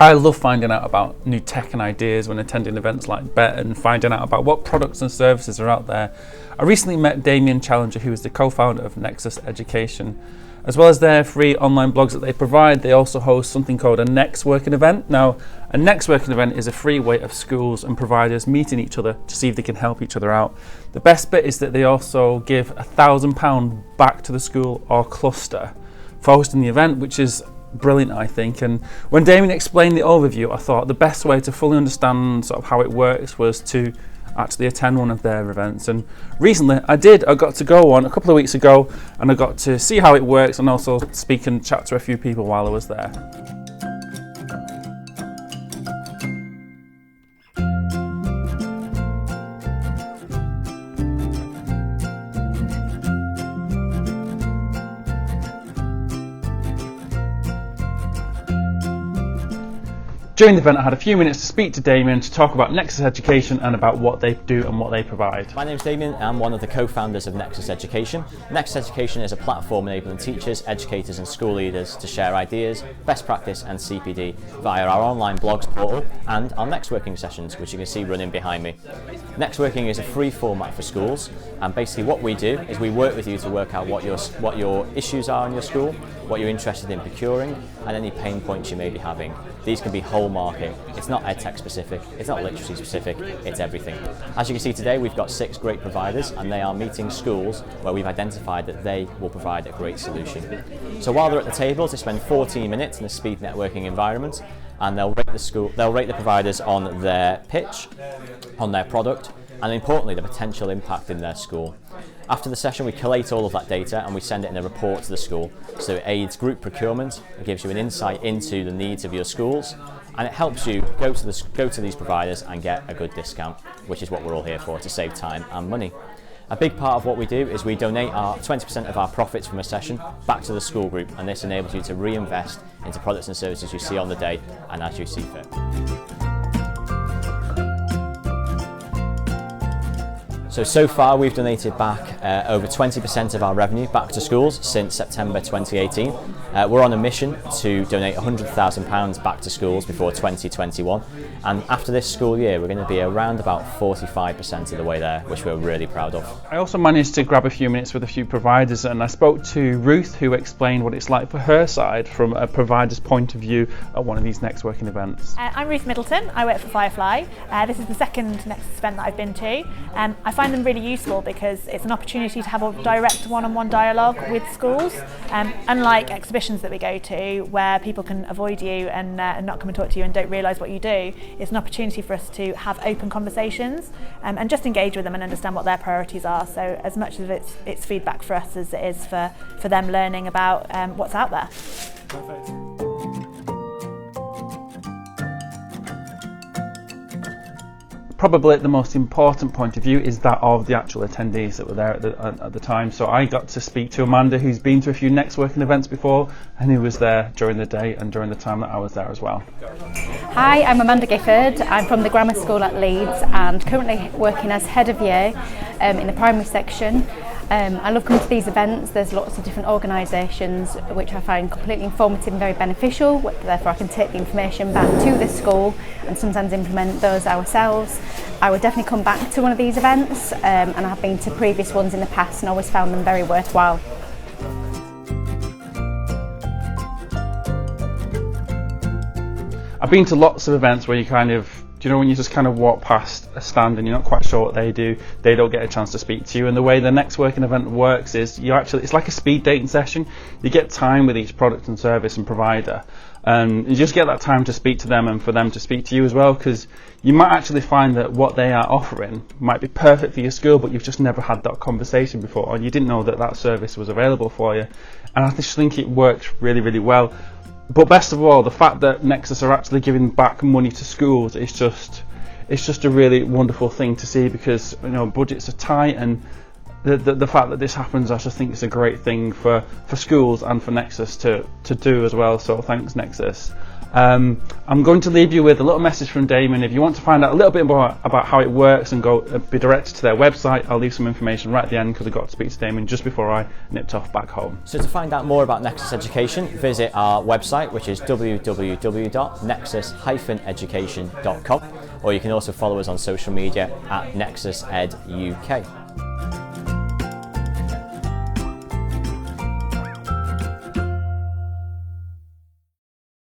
I love finding out about new tech and ideas when attending events like BET and finding out about what products and services are out there. I recently met Damien Challenger, who is the co-founder of Nexus Education. As well as their free online blogs that they provide, they also host something called a NeXworking event. Now, a NeXworking event is a free way of schools and providers meeting each other to see if they can help each other out. The best bit is that they also give £1,000 back to the school or cluster for hosting the event, which is brilliant, I think. And when Damien explained the overview, I thought the best way to fully understand sort of how it works was to actually attend one of their events. And recently I got to go one a couple of weeks ago, and I got to see how it works and also speak and chat to a few people while I was there. During the event, I had a few minutes to speak to Damien to talk about Nexus Education and about what they do and what they provide. My name's Damien, I'm one of the co-founders of Nexus Education. Nexus Education is a platform enabling teachers, educators and school leaders to share ideas, best practice and CPD via our online blogs portal and our NeXworking sessions, which you can see running behind me. NeXworking is a free format for schools, and basically what we do is we work with you to work out what your issues are in your school, what you're interested in procuring and any pain points you may be having. These can be whole market. It's not EdTech specific, it's not literacy specific, it's everything. As you can see today, we've got 6 great providers and they are meeting schools where we've identified that they will provide a great solution. So while they're at the tables, they spend 14 minutes in a speed networking environment, and they'll rate the providers on their pitch, on their product, and importantly the potential impact in their school. After the session, we collate all of that data and we send it in a report to the school. So it aids group procurement, it gives you an insight into the needs of your schools, and it helps you go to these providers and get a good discount, which is what we're all here for, to save time and money. A big part of what we do is we donate 20% of our profits from a session back to the school group, and this enables you to reinvest into products and services you see on the day and as you see fit. So far we've donated back over 20% of our revenue back to schools since September 2018. We're on a mission to donate £100,000 back to schools before 2021, and after this school year we're going to be around about 45% of the way there, which we're really proud of. I also managed to grab a few minutes with a few providers, and I spoke to Ruth, who explained what it's like for her side from a provider's point of view at one of these NeXworking events. I'm Ruth Middleton, I work for Firefly. This is the second Nexus event that I've been to. I find them really useful because it's an opportunity to have a direct one-on-one dialogue with schools, unlike exhibitions that we go to where people can avoid you and not come and talk to you and don't realise what you do. It's an opportunity for us to have open conversations and just engage with them and understand what their priorities are. So as much of it's feedback for us as it is for them learning about what's out there. Perfect. Probably the most important point of view is that of the actual attendees that were there at the time. So I got to speak to Amanda, who's been to a few NeXworking events before and who was there during the day and during the time that I was there as well. Hi, I'm Amanda Gifford. I'm from the Grammar School at Leeds and currently working as head of year in the primary section. I love coming to these events. There's lots of different organisations which I find completely informative and very beneficial, therefore I can take the information back to the school and sometimes implement those ourselves. I would definitely come back to one of these events and I have been to previous ones in the past and always found them very worthwhile. I've been to lots of events where you kind of, do you know when you just kind of walk past a stand and you're not quite sure what they do, they don't get a chance to speak to you, and the way the NeXworking event works is it's like a speed dating session. You get time with each product and service and provider, and you just get that time to speak to them and for them to speak to you as well, because you might actually find that what they are offering might be perfect for your school, but you've just never had that conversation before, or you didn't know that service was available for you, and I just think it works really, really well. But best of all, the fact that Nexus are actually giving back money to schools is just a really wonderful thing to see, because budgets are tight, and the fact that this happens, I just think it's a great thing for schools and for Nexus to do as well. So thanks, Nexus. I'm going to leave you with a little message from Damien. If you want to find out a little bit more about how it works and go be directed to their website, I'll leave some information right at the end because I got to speak to Damien just before I nipped off back home. So to find out more about Nexus Education, visit our website, which is www.nexus-education.com, or you can also follow us on social media at NexusEdUK.